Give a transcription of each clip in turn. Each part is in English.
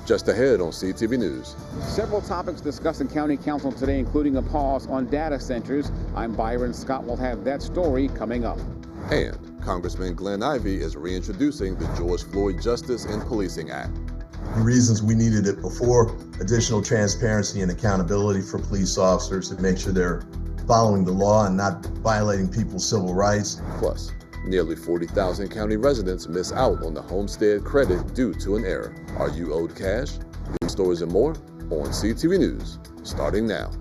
Just ahead on CTV News. Several topics discussed in County Council today, including a pause on data centers. I'm Byron Scott. We'll have that story coming up. And Congressman Glenn Ivey is reintroducing the George Floyd Justice and Policing Act. The reasons we needed it before: additional transparency and accountability for police officers to make sure they're following the law and not violating people's civil rights. Plus, nearly 40,000 county residents miss out on the homestead credit due to an error. Are you owed cash? These stories and more on CTV News, starting now.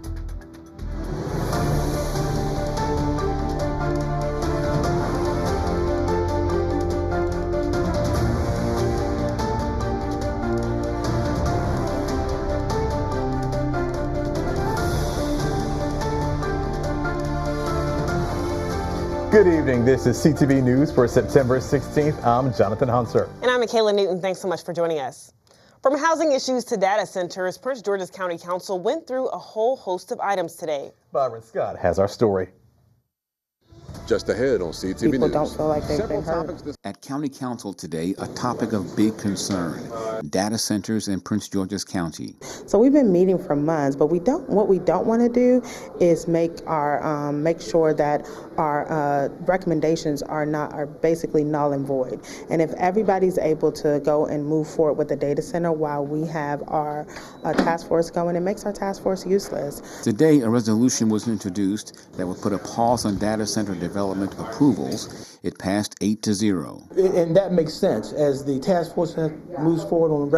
Good evening. This is CTV News for September 16th. I'm Jonathan Hunter. And I'm Michaela Newton. Thanks so much for joining us. From housing issues to data centers, Prince George's County Council went through a whole host of items today. Byron Scott has our story. Just ahead on CTV People News. don't feel like they've been heard. At County Council today, a topic of big concern: data centers in Prince George's County. So we've been meeting for months, but what we don't want to do is make sure that our recommendations are basically null and void. And if everybody's able to go and move forward with the data center while we have our task force going, it makes our task force useless. Today, a resolution was introduced that would put a pause on data center development approvals. It passed 8-0. And that makes sense as the task force moves forward on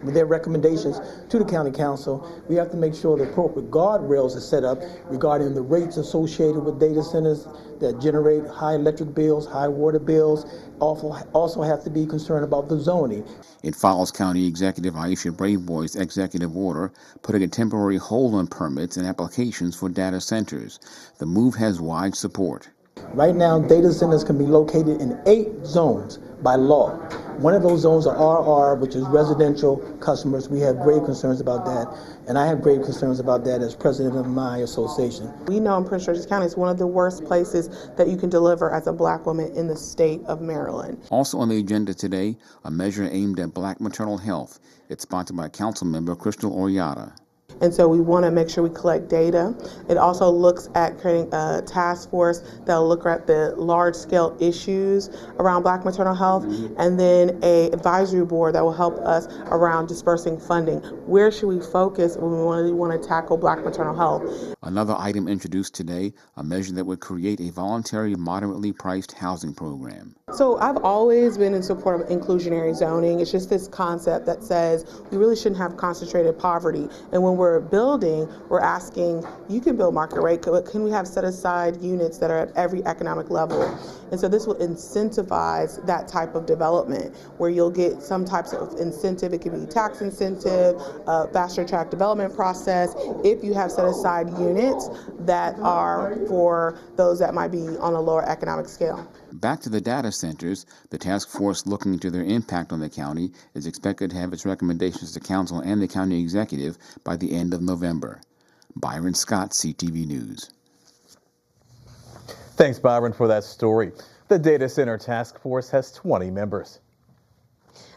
with their recommendations to the county council. We have to make sure the appropriate guardrails are set up regarding the rates associated with data centers that generate high electric bills, high water bills. Also have to be concerned about the zoning. It follows County Executive Aisha Braveboy's executive order putting a temporary hold on permits and applications for data centers. The move has wide support. Right now, data centers can be located in 8 zones by law. One of those zones are RR, which is residential customers. We have grave concerns about that, and I have grave concerns about that as president of my association. We know in Prince George's County it's one of the worst places that you can deliver as a black woman in the state of Maryland. Also on the agenda today, a measure aimed at black maternal health. It's sponsored by Council Member Crystal Oriata. And so we want to make sure we collect data. It also looks at creating a task force that will look at the large-scale issues around black maternal health, and then an advisory board that will help us around dispersing funding. Where should we focus when we want to tackle black maternal health? Another item introduced today, a measure that would create a voluntary, moderately priced housing program. So I've always been in support of inclusionary zoning. It's just this concept that says we really shouldn't have concentrated poverty. And when we're building, we're asking, you can build market rate, but can we have set aside units that are at every economic level? And so this will incentivize that type of development where you'll get some types of incentive. It can be tax incentive, faster track development process, if you have set aside units that are for those that might be on a lower economic scale. Back to the data centers, the task force looking into their impact on the county is expected to have its recommendations to council and the county executive by the end of November. Byron Scott, CTV News. Thanks, Byron, for that story. The data center task force has 20 members.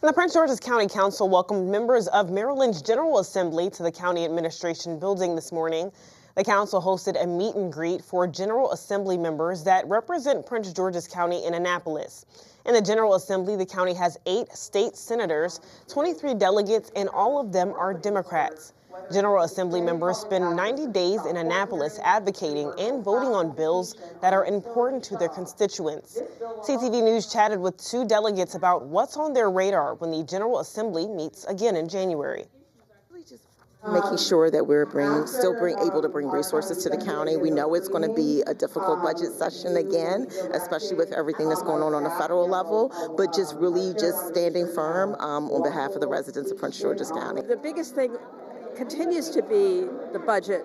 And the Prince George's County Council welcomed members of Maryland's General Assembly to the county administration building this morning. The council hosted a meet and greet for General Assembly members that represent Prince George's County in Annapolis. In the General Assembly, the county has 8 state senators, 23 delegates, and all of them are Democrats. General Assembly members spend 90 days in Annapolis advocating and voting on bills that are important to their constituents. CTV News chatted with 2 delegates about what's on their radar when the General Assembly meets again in January. Making sure that we're able to bring resources to the county. We know it's going to be a difficult budget session again, especially with everything that's going on the federal level, but just standing firm on behalf of the residents of Prince George's County. The biggest thing continues to be the budget,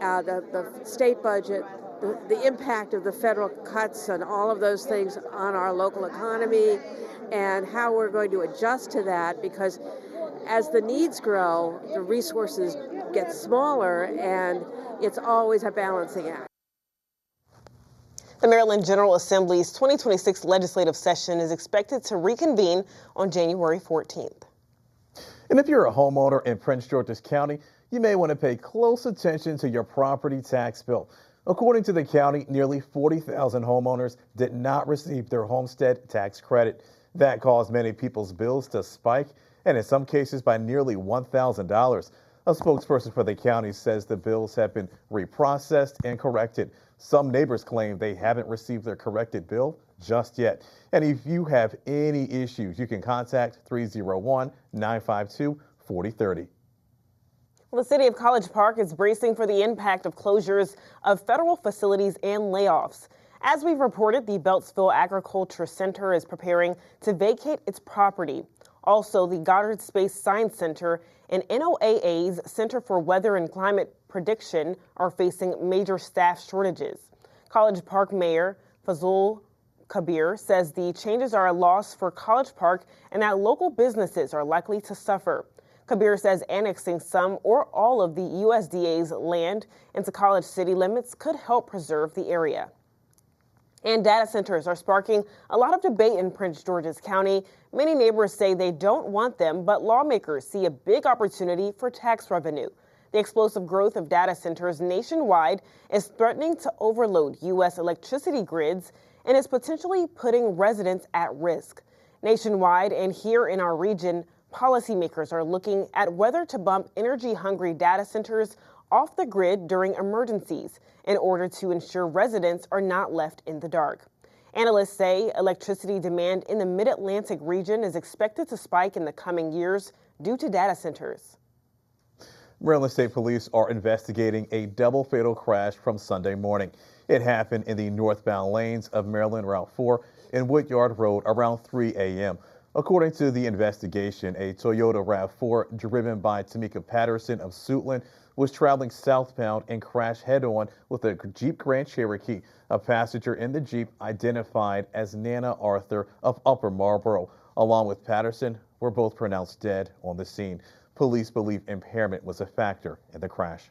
the state budget, the impact of the federal cuts and all of those things on our local economy, and how we're going to adjust to that, because as the needs grow, the resources get smaller, and it's always a balancing act. The Maryland General Assembly's 2026 legislative session is expected to reconvene on January 14th. And if you're a homeowner in Prince George's County, you may want to pay close attention to your property tax bill. According to the county, nearly 40,000 homeowners did not receive their homestead tax credit. That caused many people's bills to spike, and in some cases by nearly $1,000. A spokesperson for the county says the bills have been reprocessed and corrected. Some neighbors claim they haven't received their corrected bill just yet. And if you have any issues, you can contact 301-952-4030. Well, the city of College Park is bracing for the impact of closures of federal facilities and layoffs. As we've reported, the Beltsville Agriculture Center is preparing to vacate its property. Also, the Goddard Space Science Center and NOAA's Center for Weather and Climate Prediction are facing major staff shortages. College Park Mayor Fazul Kabir says the changes are a loss for College Park and that local businesses are likely to suffer. Kabir says annexing some or all of the USDA's land into College city limits could help preserve the area. And data centers are sparking a lot of debate in Prince George's County. Many neighbors say they don't want them, but lawmakers see a big opportunity for tax revenue. The explosive growth of data centers nationwide is threatening to overload U.S. electricity grids and is potentially putting residents at risk. Nationwide and here in our region, policymakers are looking at whether to bump energy-hungry data centers off the grid during emergencies in order to ensure residents are not left in the dark. Analysts say electricity demand in the Mid-Atlantic region is expected to spike in the coming years due to data centers. Maryland State Police are investigating a double fatal crash from Sunday morning. It happened in the northbound lanes of Maryland Route 4 and Woodyard Road around 3 a.m. According to the investigation, a Toyota RAV4 driven by Tamika Patterson of Suitland was traveling southbound and crashed head-on with a Jeep Grand Cherokee. A passenger in the Jeep, identified as Nana Arthur of Upper Marlboro, along with Patterson, were both pronounced dead on the scene. Police believe impairment was a factor in the crash.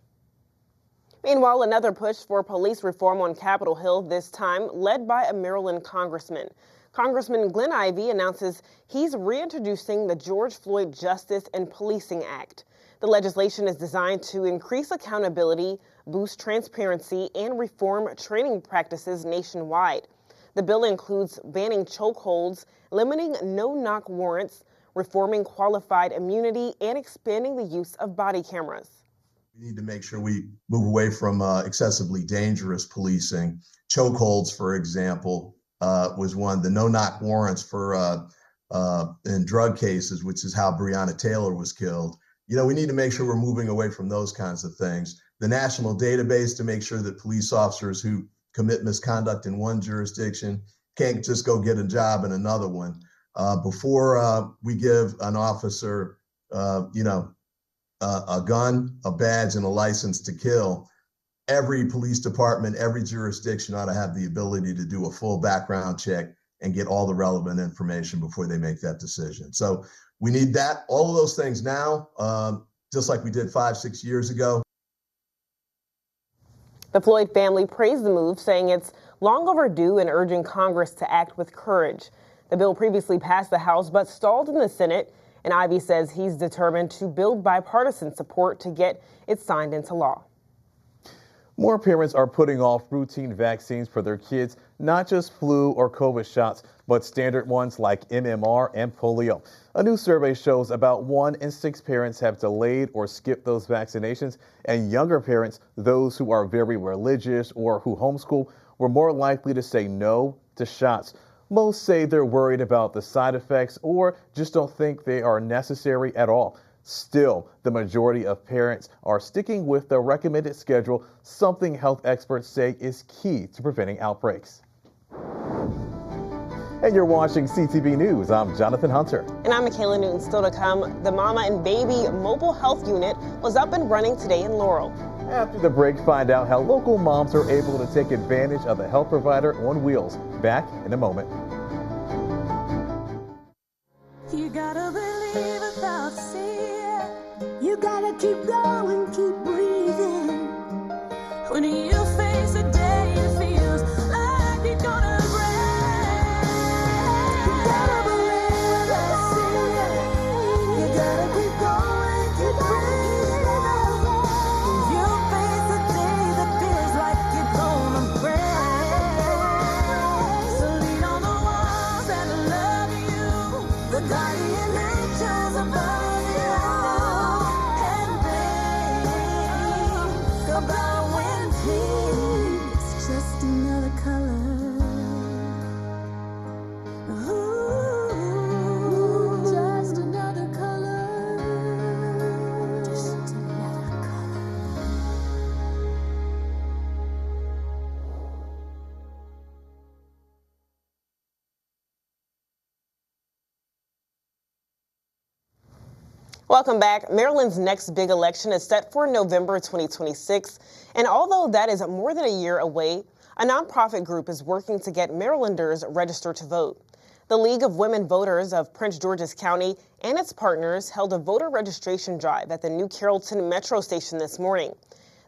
Meanwhile, another push for police reform on Capitol Hill, this time led by a Maryland congressman. Congressman Glenn Ivey announces he's reintroducing the George Floyd Justice and Policing Act. The legislation is designed to increase accountability, boost transparency, and reform training practices nationwide. The bill includes banning chokeholds, limiting no-knock warrants, reforming qualified immunity, and expanding the use of body cameras. We need to make sure we move away from excessively dangerous policing. Chokeholds, for example, was one. The no-knock warrants for in drug cases, which is how Breonna Taylor was killed. You know, we need to make sure we're moving away from those kinds of things. The national database to make sure that police officers who commit misconduct in one jurisdiction can't just go get a job in another one. Before we give an officer, a gun, a badge, and a license to kill, every police department, every jurisdiction ought to have the ability to do a full background check and get all the relevant information before they make that decision. So we need that, all of those things now, just like we did 5-6 years ago. The Floyd family praised the move, saying it's long overdue and urging Congress to act with courage. The bill previously passed the House but stalled in the Senate, and Ivey says he's determined to build bipartisan support to get it signed into law. More parents are putting off routine vaccines for their kids, not just flu or COVID shots, but standard ones like MMR and polio. A new survey shows about 1 in 6 parents have delayed or skipped those vaccinations, and younger parents, those who are very religious or who homeschool, were more likely to say no to shots. Most say they're worried about the side effects or just don't think they are necessary at all. Still, the majority of parents are sticking with the recommended schedule, something health experts say is key to preventing outbreaks. And you're watching CTV News. I'm Jonathan Hunter. And I'm Michaela Newton. Still to come, the Mama and Baby Mobile Health Unit was up and running today in Laurel. After the break, find out how local moms are able to take advantage of the health provider on wheels. Back in a moment. You gotta believe without seeing. You gotta keep going, keep breathing. When you face a day it feels like you're gonna break. You gotta believe without seeing. You gotta keep going. Welcome back. Maryland's next big election is set for November 2026. And although that is more than a year away, a nonprofit group is working to get Marylanders registered to vote. The League of Women Voters of Prince George's County and its partners held a voter registration drive at the New Carrollton Metro Station this morning.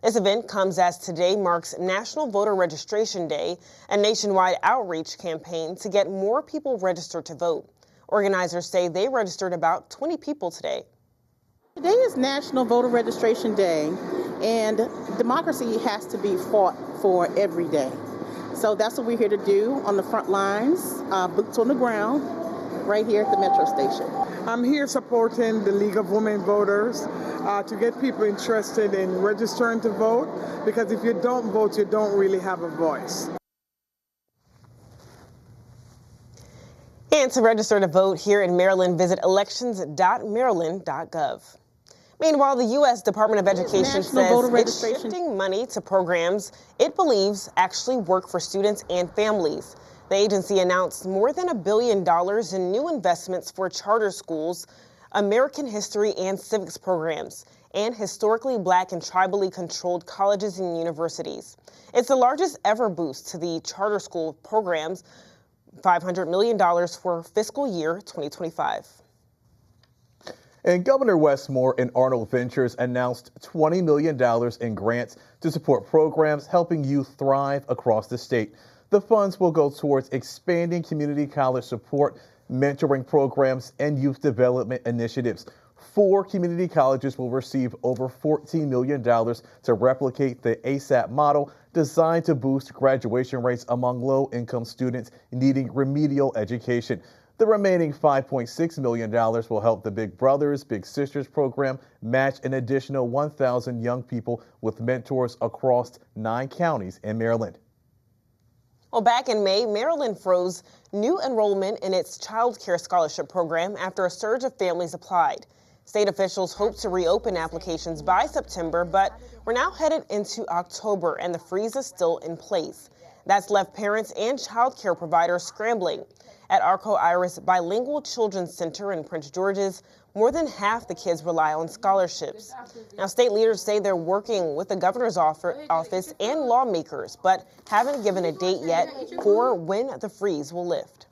This event comes as today marks National Voter Registration Day, a nationwide outreach campaign to get more people registered to vote. Organizers say they registered about 20 people today. Today is National Voter Registration Day, and democracy has to be fought for every day. So that's what we're here to do on the front lines, boots on the ground, right here at the Metro Station. I'm here supporting the League of Women Voters to get people interested in registering to vote, because if you don't vote, you don't really have a voice. And to register to vote here in Maryland, visit elections.maryland.gov. Meanwhile, the U.S. Department of Education says it's shifting money to programs it believes actually work for students and families. The agency announced more than $1 billion in new investments for charter schools, American history and civics programs, and historically Black and tribally controlled colleges and universities. It's the largest ever boost to the charter school programs, $500 million for fiscal year 2025. And Governor Westmore and Arnold Ventures announced $20 million in grants to support programs helping youth thrive across the state. The funds will go towards expanding community college support, mentoring programs, and youth development initiatives. 4 community colleges will receive over $14 million to replicate the ASAP model designed to boost graduation rates among low-income students needing remedial education. The remaining $5.6 million will help the Big Brothers, Big Sisters program match an additional 1,000 young people with mentors across 9 counties in Maryland. Well, back in May, Maryland froze new enrollment in its child care scholarship program after a surge of families applied. State officials hope to reopen applications by September, but we're now headed into October and the freeze is still in place. That's left parents and child care providers scrambling. At Arco Iris Bilingual Children's Center in Prince George's, more than half the kids rely on scholarships. Now, state leaders say they're working with the governor's office and lawmakers, but haven't given a date yet for when the freeze will lift.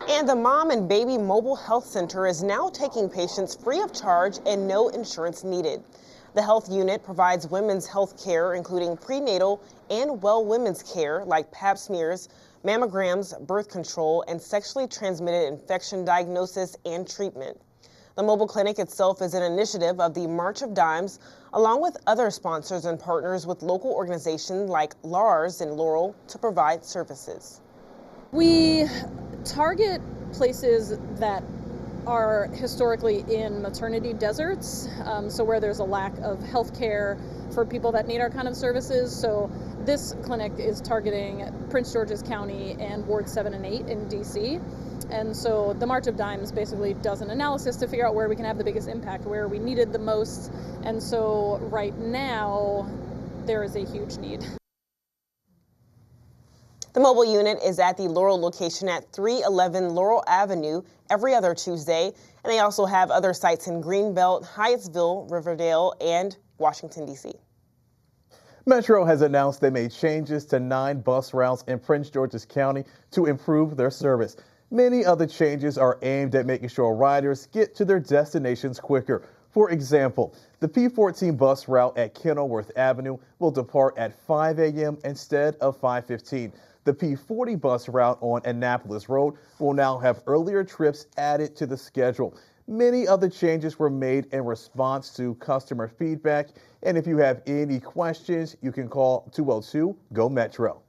And the Mom and Baby Mobile Health Center is now taking patients free of charge and no insurance needed. The health unit provides women's health care, including prenatal and well women's care like pap smears, mammograms, birth control, and sexually transmitted infection diagnosis and treatment. The mobile clinic itself is an initiative of the March of Dimes, along with other sponsors and partners with local organizations like LARS in Laurel to provide services. We target places that are historically in maternity deserts, so where there's a lack of health care for people that need our kind of services. So this clinic is targeting Prince George's County and Ward 7 and 8 in DC. And so the March of Dimes basically does an analysis to figure out where we can have the biggest impact, where we needed the most. And so right now, there is a huge need. The mobile unit is at the Laurel location at 311 Laurel Avenue every other Tuesday, and they also have other sites in Greenbelt, Hyattsville, Riverdale, and Washington, D.C. Metro has announced they made changes to 9 bus routes in Prince George's County to improve their service. Many of the changes are aimed at making sure riders get to their destinations quicker. For example, the P14 bus route at Kenilworth Avenue will depart at 5 a.m. instead of 5:15. The P40 bus route on Annapolis Road will now have earlier trips added to the schedule. Many of the changes were made in response to customer feedback, and if you have any questions, you can call 202-GO-METRO.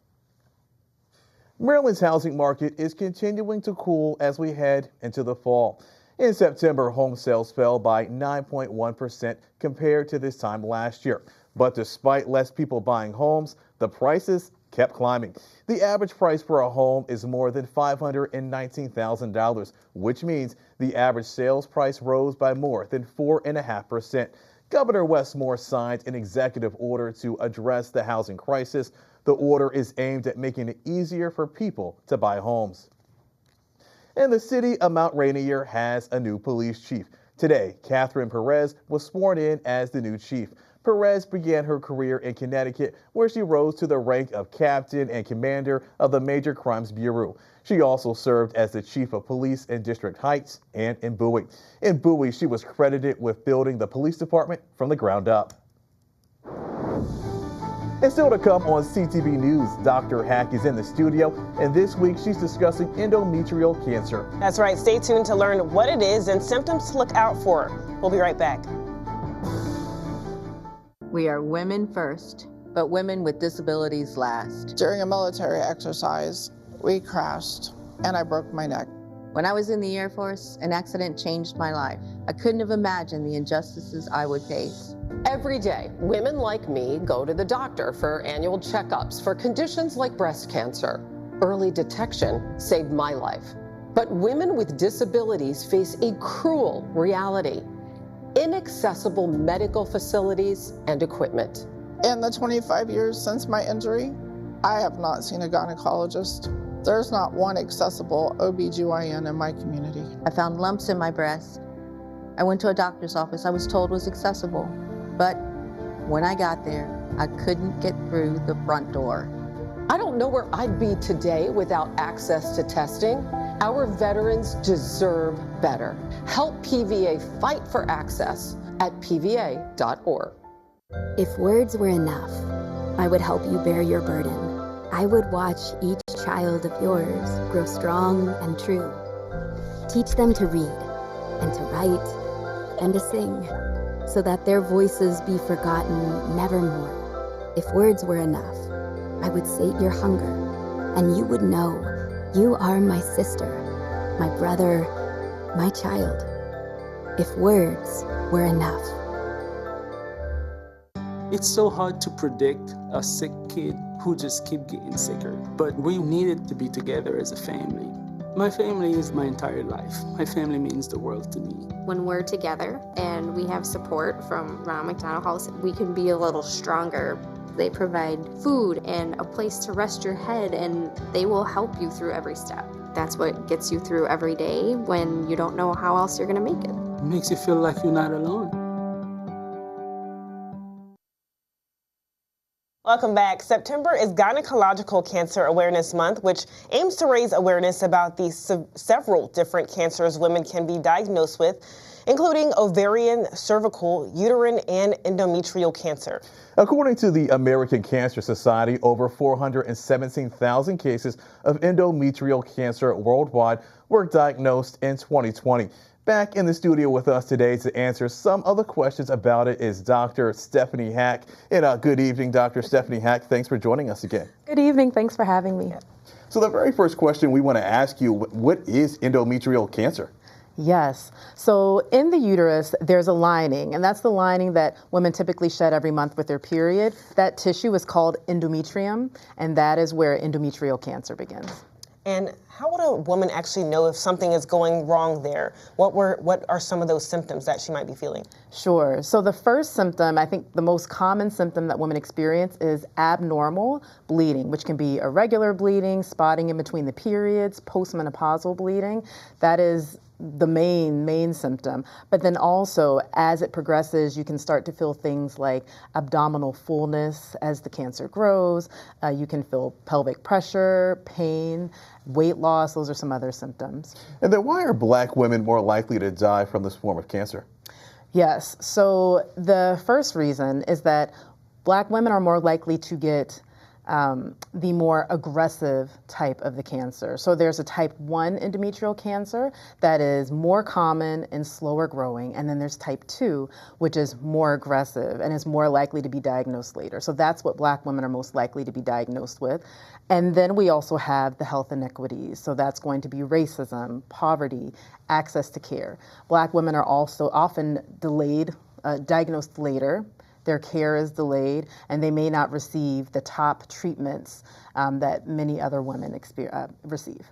Maryland's housing market is continuing to cool as we head into the fall. In September, home sales fell by 9.1% compared to this time last year. But despite less people buying homes, the prices kept climbing. The average price for a home is more than $519,000, which means the average sales price rose by more than 4.5%. Governor Westmore signed an executive order to address the housing crisis. The order is aimed at making it easier for people to buy homes. And the city of Mount Rainier has a new police chief. Today, Catherine Perez was sworn in as the new chief. Perez began her career in Connecticut, where she rose to the rank of captain and commander of the Major Crimes Bureau. She also served as the chief of police in District Heights and in Bowie. In Bowie, she was credited with building the police department from the ground up. And still to come on CTV News, Dr. Hack is in the studio, and this week she's discussing endometrial cancer. That's right. Stay tuned to learn what it is and symptoms to look out for. We'll be right back. We are women first, but women with disabilities last. During a military exercise, we crashed and I broke my neck. When I was in the Air Force, an accident changed my life. I couldn't have imagined the injustices I would face. Every day, women like me go to the doctor for annual checkups for conditions like breast cancer. Early detection saved my life. But women with disabilities face a cruel reality: inaccessible medical facilities and equipment. In the 25 years since my injury, I have not seen a gynecologist. There's not one accessible OB/GYN in my community. I found lumps in my breast. I went to a doctor's office I was told was accessible, but when I got there, I couldn't get through the front door. I don't know where I'd be today without access to testing. Our veterans deserve better. Help PVA fight for access at pva.org. If words were enough, I would help you bear your burden. I would watch each child of yours grow strong and true. Teach them to read and to write and to sing, so that their voices be forgotten nevermore. If words were enough, I would sate your hunger, and you would know you are my sister, my brother, my child. If words were enough. It's so hard to predict a sick kid who just keep getting sicker, but we needed to be together as a family. My family is my entire life. My family means the world to me. When we're together and we have support from Ronald McDonald House, we can be a little stronger. They provide food and a place to rest your head, and they will help you through every step. That's what gets you through every day when you don't know how else you're gonna make it. It makes you feel like you're not alone. Welcome back. September is Gynecological Cancer Awareness Month, which aims to raise awareness about the several different cancers women can be diagnosed with, including ovarian, cervical, uterine, and endometrial cancer. According to the American Cancer Society, over 417,000 cases of endometrial cancer worldwide were diagnosed in 2020. Back in the studio with us today to answer some of the questions about it is Dr. Stephanie Hack. And good evening, Dr. Stephanie Hack. Thanks for joining us again. Good evening. Thanks for having me. So the very first question we want to ask you, what is endometrial cancer? Yes. So in the uterus, there's a lining, and that's the lining that women typically shed every month with their period. That tissue is called endometrium, and that is where endometrial cancer begins. And how would a woman actually know if something is going wrong there? What are some of those symptoms that she might be feeling? Sure. So the first symptom, I think the most common symptom that women experience is abnormal bleeding, which can be irregular bleeding, spotting in between the periods, postmenopausal bleeding. That is the main symptom. But then also, as it progresses, you can start to feel things like abdominal fullness as the cancer grows. You can feel pelvic pressure, pain, weight loss. Those are some other symptoms. And then why are Black women more likely to die from this form of cancer? Yes. So the first reason is that Black women are more likely to get the more aggressive type of the cancer. So there's a type 1 endometrial cancer that is more common and slower growing, and then there's type 2, which is more aggressive and is more likely to be diagnosed later. So that's what Black women are most likely to be diagnosed with. And then we also have the health inequities. So that's going to be racism, poverty, access to care. Black women are also often diagnosed later. Their care is delayed, and they may not receive the top treatments that many other women receive.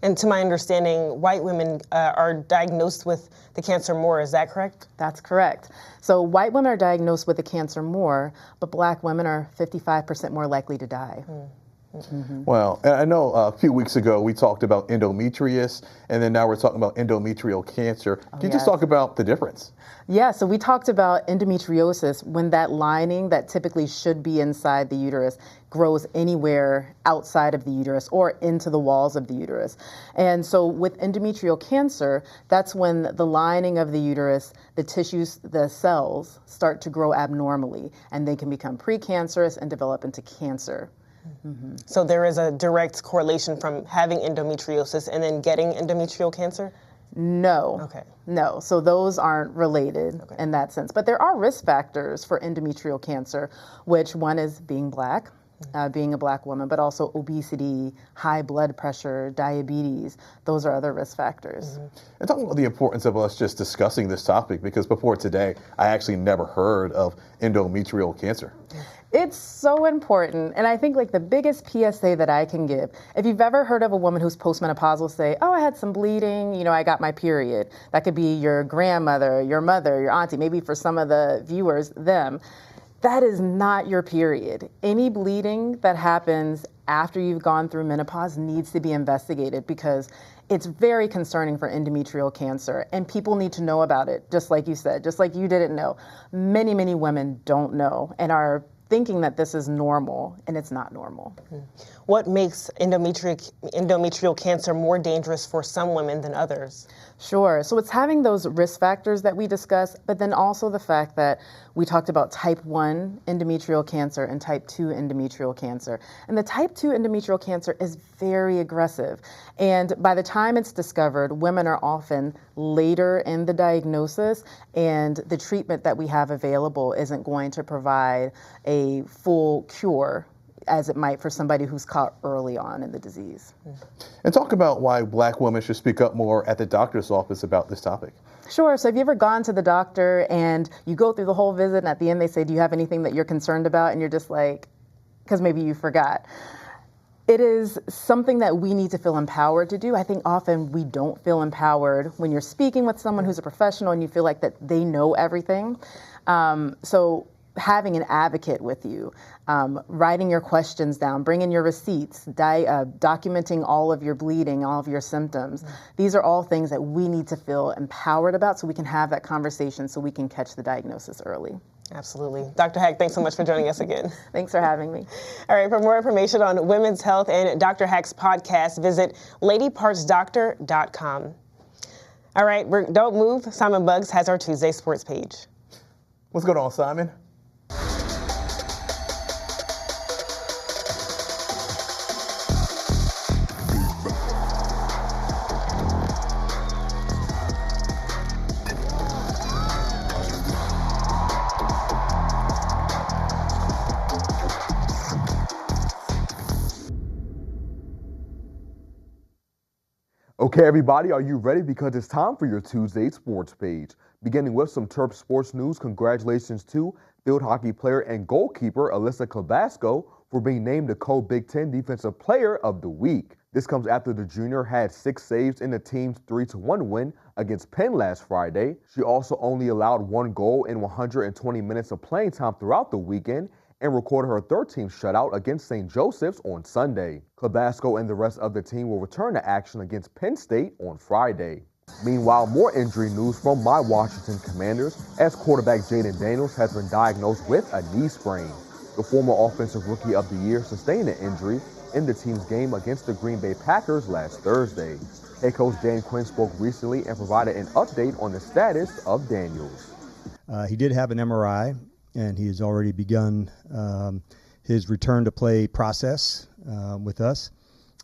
And to my understanding, white women are diagnosed with the cancer more, is that correct? That's correct. So white women are diagnosed with the cancer more, but Black women are 55% more likely to die. Well, and I know a few weeks ago we talked about endometrius, and then now we're talking about endometrial cancer. Can you just talk about the difference? Yeah, so we talked about endometriosis when that lining that typically should be inside the uterus grows anywhere outside of the uterus or into the walls of the uterus. And so with endometrial cancer, that's when the lining of the uterus, the tissues, the cells start to grow abnormally, and they can become precancerous and develop into cancer. So there is a direct correlation from having endometriosis and then getting endometrial cancer? No. Okay. No. So those aren't related in that sense. But there are risk factors for endometrial cancer, which one is being black, being a black woman, but also obesity, high blood pressure, diabetes. Those are other risk factors. And talking about the importance of us just discussing this topic, because before today, I actually never heard of endometrial cancer. It's so important. And I think like the biggest PSA that I can give, if you've ever heard of a woman who's postmenopausal say, oh, I had some bleeding, you know, I got my period. That could be your grandmother, your mother, your auntie, maybe for some of the viewers, them. That is not your period. Any bleeding that happens after you've gone through menopause needs to be investigated because it's very concerning for endometrial cancer, and people need to know about it, just like you said, just like you didn't know. Many, many women don't know and are thinking that this is normal, and it's not normal. What makes endometrial cancer more dangerous for some women than others? Sure. So it's having those risk factors that we discussed, but then also the fact that we talked about type 1 endometrial cancer and type 2 endometrial cancer. And the type 2 endometrial cancer is very aggressive. And by the time it's discovered, women are often later in the diagnosis, and the treatment that we have available isn't going to provide a full cure as it might for somebody who's caught early on in the disease. And talk about why black women should speak up more at the doctor's office about this topic. Sure. So have you ever gone to the doctor and you go through the whole visit and at the end they say, do you have anything that you're concerned about? And you're just like, because maybe you forgot. It is something that we need to feel empowered to do. I think often we don't feel empowered when you're speaking with someone who's a professional and you feel like that they know everything. So having an advocate with you, writing your questions down, bringing your receipts, documenting all of your bleeding, all of your symptoms. These are all things that we need to feel empowered about so we can have that conversation so we can catch the diagnosis early. Absolutely. Dr. Hack, thanks so much for joining us again. Thanks for having me. All right, for more information on women's health and Dr. Hack's podcast, visit ladypartsdoctor.com. All right, don't move. Simon Buggs has our Tuesday sports page. What's going on, Simon? Okay, everybody, are you ready? Because it's time for your Tuesday sports page. Beginning with some Terp sports news, congratulations to field hockey player and goalkeeper Alyssa Clavasco for being named the co-Big Ten Defensive Player of the Week. This comes after the junior had 6 saves in the team's 3-1 win against Penn last Friday. She also only allowed 1 goal in 120 minutes of playing time throughout the weekend and recorded her 13th shutout against St. Joseph's on Sunday. Clavasco and the rest of the team will return to action against Penn State on Friday. Meanwhile, more injury news from my Washington Commanders as quarterback Jaden Daniels has been diagnosed with a knee sprain. The former Offensive Rookie of the Year sustained an injury in the team's game against the Green Bay Packers last Thursday. Head coach Dan Quinn spoke recently and provided an update on the status of Daniels. He did have an MRI, and he has already begun his return to play process with us.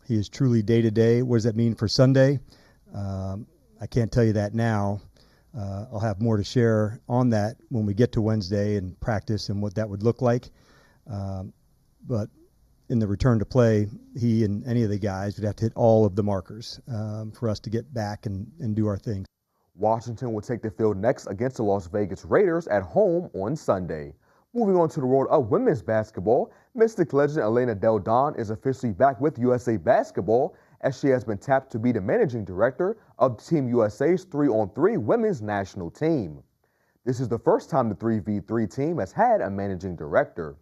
He is truly day-to-day. What does that mean for Sunday? I can't tell you that now. I'll have more to share on that when we get to Wednesday and practice and what that would look like. But in the return to play, he and any of the guys would have to hit all of the markers for us to get back and do our thing. Washington will take the field next against the Las Vegas Raiders at home on Sunday. Moving on to the world of women's basketball, Mystic legend Elena Del Don is officially back with USA Basketball as she has been tapped to be the managing director of Team USA's 3-on-3 women's national team. This is the first time the 3v3 team has had a managing director.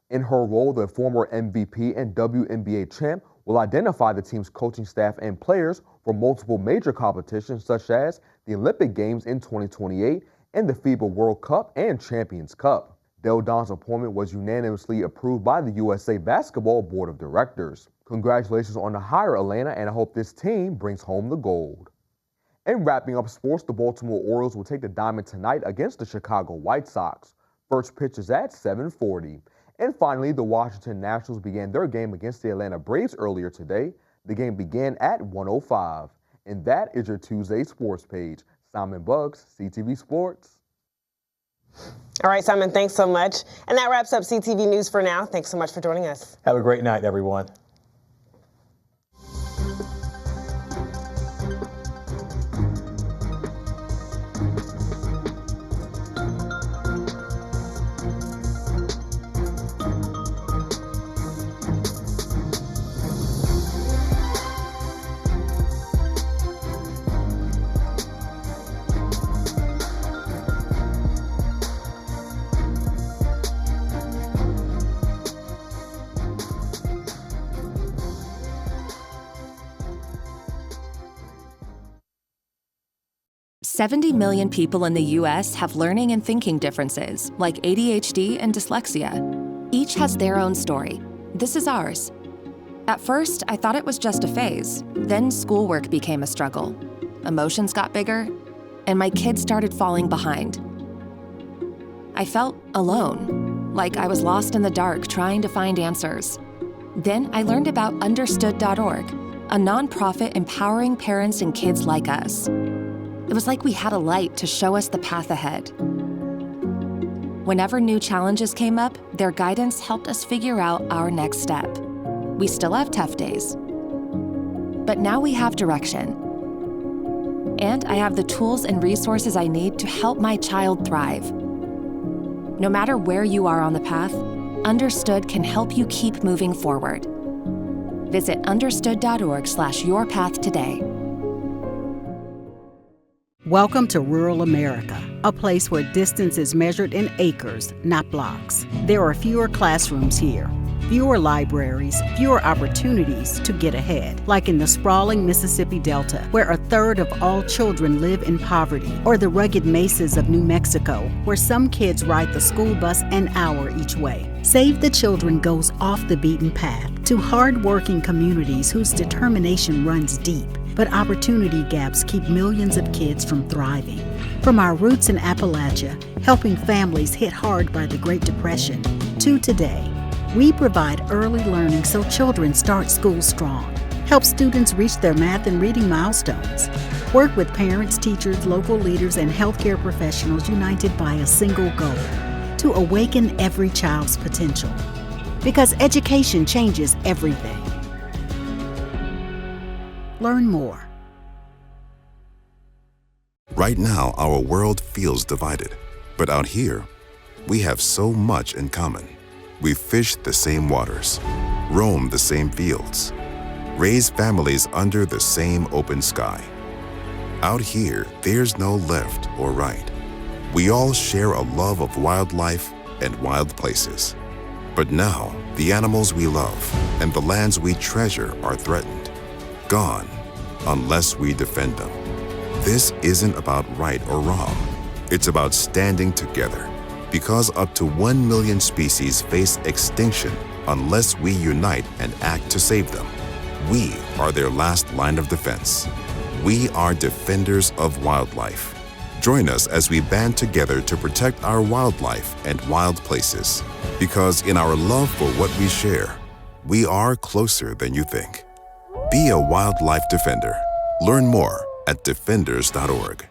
In her role, the former MVP and WNBA champ will identify the team's coaching staff and players for multiple major competitions such as the Olympic Games in 2028 and the FIBA World Cup and Champions Cup. Del Don's appointment was unanimously approved by the USA Basketball Board of Directors. Congratulations on the hire, Atlanta, and I hope this team brings home the gold. And wrapping up sports, the Baltimore Orioles will take the diamond tonight against the Chicago White Sox. First pitch is at 7:40. And finally, the Washington Nationals began their game against the Atlanta Braves earlier today. The game began at 1:05. And that is your Tuesday sports page. Simon Buggs, CTV Sports. All right, Simon, thanks so much. And that wraps up CTV News for now. Thanks so much for joining us. Have a great night, everyone. $70 million people in the U.S. have learning and thinking differences, like ADHD and dyslexia. Each has their own story. This is ours. At first, I thought it was just a phase. Then schoolwork became a struggle. Emotions got bigger, and my kids started falling behind. I felt alone, like I was lost in the dark trying to find answers. Then I learned about Understood.org, a nonprofit empowering parents and kids like us. It was like we had a light to show us the path ahead. Whenever new challenges came up, their guidance helped us figure out our next step. We still have tough days, but now we have direction. And I have the tools and resources I need to help my child thrive. No matter where you are on the path, Understood can help you keep moving forward. Visit understood.org/yourpath today. Welcome to rural America, a place where distance is measured in acres, not blocks. There are fewer classrooms here, fewer libraries, fewer opportunities to get ahead, like in the sprawling Mississippi Delta, where a third of all children live in poverty, or the rugged mesas of New Mexico, where some kids ride the school bus an hour each way. Save the Children goes off the beaten path to hard-working communities whose determination runs deep. But opportunity gaps keep millions of kids from thriving. From our roots in Appalachia, helping families hit hard by the Great Depression, to today, we provide early learning so children start school strong, help students reach their math and reading milestones, work with parents, teachers, local leaders, and healthcare professionals united by a single goal, to awaken every child's potential. Because education changes everything. Learn more. Right now, our world feels divided. But out here, we have so much in common. We fish the same waters, roam the same fields, raise families under the same open sky. Out here, there's no left or right. We all share a love of wildlife and wild places. But now, the animals we love and the lands we treasure are threatened. Gone, unless we defend them. This isn't about right or wrong. It's about standing together, because up to 1 million species face extinction unless we unite and act to save them. We are their last line of defense. We are defenders of wildlife. Join us as we band together to protect our wildlife and wild places. Because in our love for what we share, we are closer than you think. Be a wildlife defender. Learn more at defenders.org.